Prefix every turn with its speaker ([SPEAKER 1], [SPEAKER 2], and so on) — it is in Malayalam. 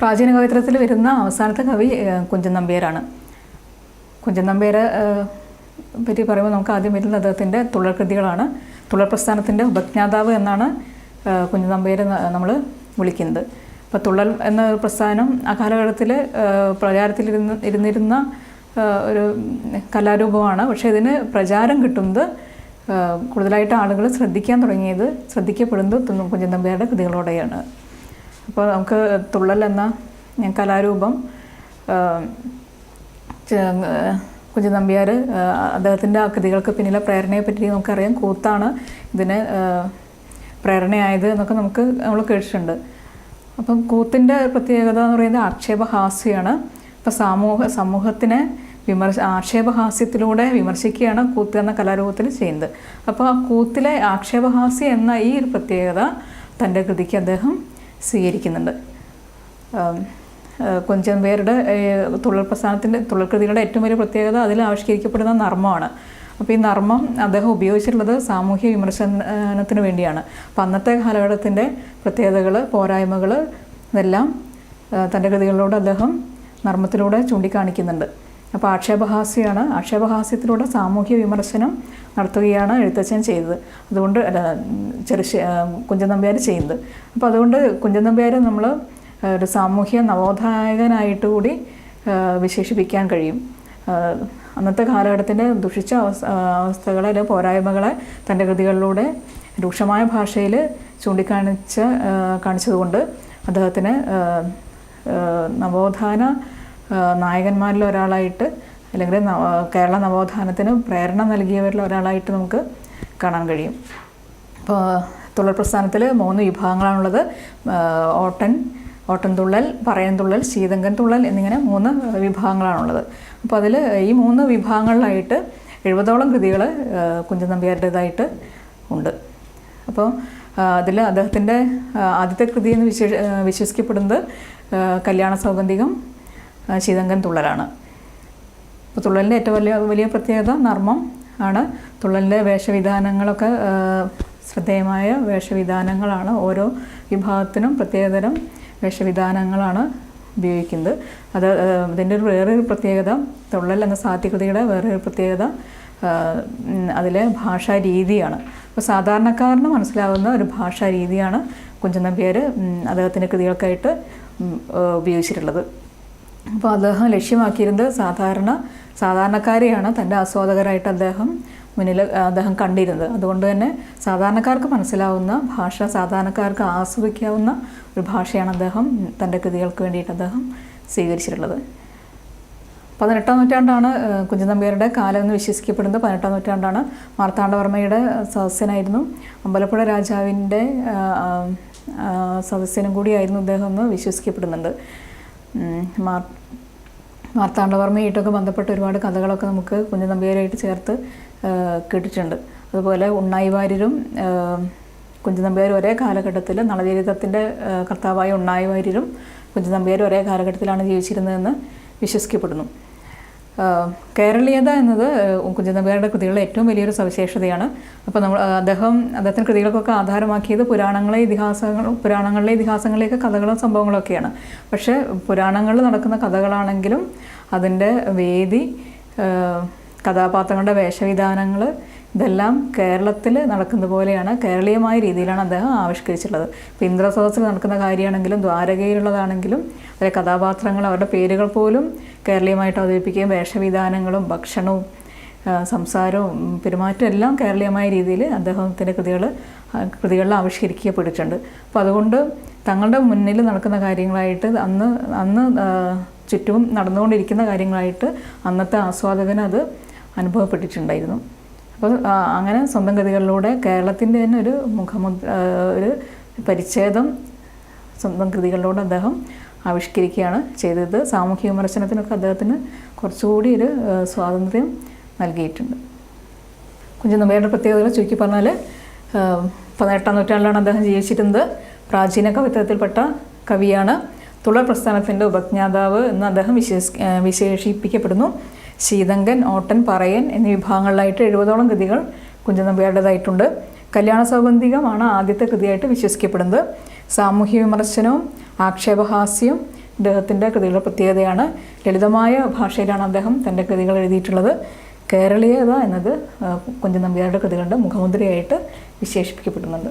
[SPEAKER 1] പ്രാചീന കവിത്രത്തിൽ വരുന്ന അവസാനത്തെ കവി കുഞ്ചൻ നമ്പ്യാരാണ്. കുഞ്ചൻ നമ്പ്യാരെ പറ്റി പറയുമ്പോൾ നമുക്ക് ആദ്യം വരുന്നത് അദ്ദേഹത്തിൻ്റെ തുള്ളൽ കൃതികളാണ്. തുള്ളൽ പ്രസ്ഥാനത്തിൻ്റെ ഉപജ്ഞാതാവ് എന്നാണ് കുഞ്ചൻ നമ്പ്യാരെ നമ്മൾ വിളിക്കുന്നത്. അപ്പോൾ തുള്ളൽ എന്ന പ്രസ്ഥാനം ആ കാലഘട്ടത്തിൽ പ്രചാരത്തിലിരുന്നിരുന്ന ഒരു കലാരൂപമാണ്. പക്ഷേ ഇതിന് പ്രചാരം കിട്ടുന്നത് കൂടുതലായിട്ട് ആളുകൾ ശ്രദ്ധിക്കപ്പെടുന്നത് കുഞ്ചൻ നമ്പ്യാരുടെ കൃതികളോടെയാണ്. അപ്പോൾ നമുക്ക് തുള്ളൽ എന്ന കലാരൂപം കുഞ്ചൻ നമ്പ്യാർ അദ്ദേഹത്തിൻ്റെ ആ കൃതികൾക്ക് പിന്നിലെ പ്രേരണയെ പറ്റി നമുക്കറിയാം. കൂത്താണ് ഇതിന് പ്രേരണയായത് എന്നൊക്കെ നമ്മൾ കേട്ടിട്ടുണ്ട്. അപ്പം കൂത്തിൻ്റെ പ്രത്യേകത എന്ന് പറയുന്നത് ആക്ഷേപഹാസ്യമാണ്. ഇപ്പോൾ സമൂഹത്തിനെ ആക്ഷേപഹാസ്യത്തിലൂടെ വിമർശിക്കുകയാണ് കൂത്ത് എന്ന കലാരൂപത്തിൽ ചെയ്യുന്നത്. അപ്പോൾ ആ കൂത്തിലെ ആക്ഷേപഹാസ്യം എന്ന ഈ ഒരു പ്രത്യേകത തൻ്റെ കൃതിക്ക് അദ്ദേഹം സ്വീകരിക്കുന്നുണ്ട്. കുഞ്ചൻ നമ്പ്യാരുടെ തുള്ളൽ കൃതികളുടെ ഏറ്റവും വലിയ പ്രത്യേകത അതിൽ ആവിഷ്കരിക്കപ്പെടുന്ന നർമ്മമാണ്. അപ്പോൾ ഈ നർമ്മം അദ്ദേഹം ഉപയോഗിച്ചിട്ടുള്ളത് സാമൂഹ്യ വിമർശനത്തിന് വേണ്ടിയാണ്. അപ്പോൾ അന്നത്തെ കാലഘട്ടത്തിൻ്റെ പ്രത്യേകതകൾ, പോരായ്മകൾ ഇതെല്ലാം തൻ്റെ കൃതികളിലൂടെ അദ്ദേഹം നർമ്മത്തിലൂടെ ചൂണ്ടിക്കാണിക്കുന്നുണ്ട്. അപ്പോൾ ആക്ഷേപഹാസ്യമാണ്. ആക്ഷേപഹാസ്യത്തിലൂടെ സാമൂഹ്യ വിമർശനം നടത്തുകയാണ് എഴുത്തച്ഛൻ ചെയ്തത്. അതുകൊണ്ട് കുഞ്ചൻ നമ്പ്യാർ ചെയ്യുന്നത്. അപ്പോൾ അതുകൊണ്ട് കുഞ്ചൻ നമ്പ്യാർ നമ്മൾ ഒരു സാമൂഹ്യ നവോത്ഥായകനായിട്ട് കൂടി വിശേഷിപ്പിക്കാൻ കഴിയും. അന്നത്തെ കാലഘട്ടത്തിൻ്റെ ദുഷിച്ച അവസ്ഥകളെ അല്ലെങ്കിൽ പോരായ്മകളെ തൻ്റെ കൃതികളിലൂടെ രൂക്ഷമായ ഭാഷയിൽ കാണിച്ചതുകൊണ്ട് അദ്ദേഹത്തിന് നവോത്ഥാന നായകന്മാരിൽ ഒരാളായിട്ട് അല്ലെങ്കിൽ കേരള നവോത്ഥാനത്തിന് പ്രേരണ നൽകിയവരിൽ ഒരാളായിട്ട് നമുക്ക് കാണാൻ കഴിയും. ഇപ്പോൾ തുള്ളൽ പ്രസ്ഥാനത്തിൽ 3 വിഭാഗങ്ങളാണുള്ളത്. ഓട്ടൻതുള്ളൽ, പറയൻതുള്ളൽ, ശീതങ്കൻ തുള്ളൽ എന്നിങ്ങനെ 3 വിഭാഗങ്ങളാണുള്ളത്. അപ്പോൾ അതിൽ ഈ 3 വിഭാഗങ്ങളിലായിട്ട് 70ഓളം കൃതികൾ കുഞ്ചൻ നമ്പ്യാരുടേതായിട്ട് ഉണ്ട്. അപ്പോൾ അതിൽ അദ്ദേഹത്തിൻ്റെ ആദ്യത്തെ കൃതി എന്ന് വിശ്വസിക്കപ്പെടുന്നത് കല്യാണ സൗഗന്ധികം, ശീതങ്കൻ തുള്ളലാണ്. അപ്പോൾ തുള്ളലിൻ്റെ ഏറ്റവും വലിയ പ്രത്യേകത നർമ്മം ആണ്. തുള്ളലിൻ്റെ വേഷവിധാനങ്ങളൊക്കെ ശ്രദ്ധേയമായ വേഷവിധാനങ്ങളാണ്. ഓരോ വിഭാഗത്തിനും പ്രത്യേകതരം വേഷവിധാനങ്ങളാണ് ഉപയോഗിക്കുന്നത്. ഇതിൻ്റെ വേറൊരു പ്രത്യേകത, തുള്ളൽ എന്ന സാഹിത്യകൃതിയുടെ വേറൊരു പ്രത്യേകത അതിലെ ഭാഷാ രീതിയാണ്. അപ്പോൾ സാധാരണക്കാരന് മനസ്സിലാവുന്ന ഒരു ഭാഷാ രീതിയാണ് കുഞ്ചൻ നമ്പ്യാർ അദ്ദേഹത്തിൻ്റെ കൃതികൾക്കായിട്ട് ഉപയോഗിച്ചിട്ടുള്ളത്. അപ്പോൾ അദ്ദേഹം ലക്ഷ്യമാക്കിയിരുന്നത് സാധാരണക്കാരെയാണ് തൻ്റെ ആസ്വാദകരായിട്ട് അദ്ദേഹം കണ്ടിരുന്നത്. അതുകൊണ്ട് തന്നെ സാധാരണക്കാർക്ക് മനസ്സിലാവുന്ന ഭാഷ, സാധാരണക്കാർക്ക് ആസ്വദിക്കാവുന്ന ഒരു ഭാഷയാണ് അദ്ദേഹം തൻ്റെ കൃതികൾക്ക് വേണ്ടിയിട്ട് അദ്ദേഹം സ്വീകരിച്ചിട്ടുള്ളത്. 18-ാം നൂറ്റാണ്ടാണ് കുഞ്ചൻ നമ്പ്യാരുടെ കാലം എന്ന് വിശ്വസിക്കപ്പെടുന്നത്. 18-ാം നൂറ്റാണ്ടാണ്. മാർത്താണ്ഡവർമ്മയുടെ സദസ്യനായിരുന്നു. അമ്പലപ്പുഴ രാജാവിൻ്റെ സദസ്യനും കൂടിയായിരുന്നു അദ്ദേഹം എന്ന് വിശ്വസിക്കപ്പെടുന്നുണ്ട്. മാർത്താണ്ഡവർമ്മയായിട്ടൊക്കെ ബന്ധപ്പെട്ട ഒരുപാട് കഥകളൊക്കെ നമുക്ക് കുഞ്ചൻ നമ്പ്യാരായിട്ട് ചേർത്ത് കേട്ടിട്ടുണ്ട്. അതുപോലെ ഉണ്ണായി വാര്യരും കുഞ്ചൻ നമ്പ്യാരും ഒരേ കാലഘട്ടത്തിൽ, നളചരിതത്തിൻ്റെ കർത്താവായ ഉണ്ണായി വാര്യരും കുഞ്ചൻ നമ്പ്യാരും ഒരേ കാലഘട്ടത്തിലാണ് ജീവിച്ചിരുന്നതെന്ന് വിശ്വസിക്കപ്പെടുന്നു. കേരളീയത എന്നത് കുഞ്ചൻ നമ്പ്യാരുടെ കൃതികളുടെ ഏറ്റവും വലിയൊരു സവിശേഷതയാണ്. അപ്പോൾ അദ്ദേഹത്തിൻ്റെ കൃതികൾക്കൊക്കെ ആധാരമാക്കിയത് പുരാണങ്ങളിലെ ഇതിഹാസങ്ങളിലേക്ക് കഥകളും സംഭവങ്ങളൊക്കെയാണ്. പക്ഷേ പുരാണങ്ങളിൽ നടക്കുന്ന കഥകളാണെങ്കിലും അതിൻ്റെ വേദി, കഥാപാത്രങ്ങളുടെ വേഷവിധാനങ്ങൾ ഇതെല്ലാം കേരളത്തിൽ നടക്കുന്ന പോലെയാണ്, കേരളീയമായ രീതിയിലാണ് അദ്ദേഹം ആവിഷ്കരിച്ചിട്ടുള്ളത്. ഇപ്പോൾ ഇന്ദ്രസദസ്സിൽ നടക്കുന്ന കാര്യമാണെങ്കിലും ദ്വാരകയിലുള്ളതാണെങ്കിലും അതിലെ കഥാപാത്രങ്ങൾ, അവരുടെ പേരുകൾ പോലും കേരളീയമായിട്ട് അവതരിപ്പിക്കുകയും വേഷവിധാനങ്ങളും ഭക്ഷണവും സംസാരവും പെരുമാറ്റവും എല്ലാം കേരളീയമായ രീതിയിൽ അദ്ദേഹത്തിൻ്റെ കൃതികളിൽ ആവിഷ്കരിക്കപ്പെട്ടിട്ടുണ്ട്. അപ്പോൾ അതുകൊണ്ട് തങ്ങളുടെ മുന്നിൽ നടക്കുന്ന കാര്യങ്ങളായിട്ട് അന്ന് ചുറ്റും നടന്നുകൊണ്ടിരിക്കുന്ന കാര്യങ്ങളായിട്ട് അന്നത്തെ ആസ്വാദകന് അത് അനുഭവപ്പെട്ടിട്ടുണ്ടായിരുന്നു. അപ്പോൾ അങ്ങനെ സ്വന്തം കൃതികളിലൂടെ കേരളത്തിൻ്റെ തന്നെ ഒരു പരിച്ഛേദം സ്വന്തം കൃതികളിലൂടെ അദ്ദേഹം ആവിഷ്കരിക്കുകയാണ് ചെയ്തത്. സാമൂഹ്യ വിമർശനത്തിനൊക്കെ അദ്ദേഹത്തിന് കുറച്ചുകൂടി ഒരു സ്വാതന്ത്ര്യം നൽകിയിട്ടുണ്ട്. കുഞ്ചൻ നമ്പ്യാരുടെ പ്രത്യേകതകൾ ചുരുക്കി പറഞ്ഞാൽ 18-ാം നൂറ്റാണ്ടിലാണ് അദ്ദേഹം ജീവിച്ചിരുന്നത്. പ്രാചീന കവിത്രത്തിൽപ്പെട്ട കവിയാണ്. തുള്ളൽ പ്രസ്ഥാനത്തിൻ്റെ ഉപജ്ഞാതാവ് എന്ന് അദ്ദേഹം വിശേഷിപ്പിക്കപ്പെടുന്നു. ശീതങ്കൻ, ഓട്ടൻ, പറയൻ എന്നീ വിഭാഗങ്ങളിലായിട്ട് 70ഓളം കൃതികൾ കുഞ്ചൻ നമ്പ്യാരുടേതായിട്ടുണ്ട്. കല്യാണ സൗഗന്ധികമാണ് ആദ്യത്തെ കൃതിയായിട്ട് വിശ്വസിക്കപ്പെടുന്നത്. സാമൂഹ്യ വിമർശനവും ആക്ഷേപഹാസ്യം, ഇദ്ദേഹത്തിൻ്റെ കൃതികളുടെ പ്രത്യേകതയാണ്. ലളിതമായ ഭാഷയിലാണ് അദ്ദേഹം തൻ്റെ കൃതികൾ എഴുതിയിട്ടുള്ളത്. കേരളീയത എന്നത് കുഞ്ചൻ നമ്പ്യാരുടെ കൃതികളുടെ മുഖമുദ്രയായിട്ട് വിശേഷിപ്പിക്കപ്പെടുന്നുണ്ട്.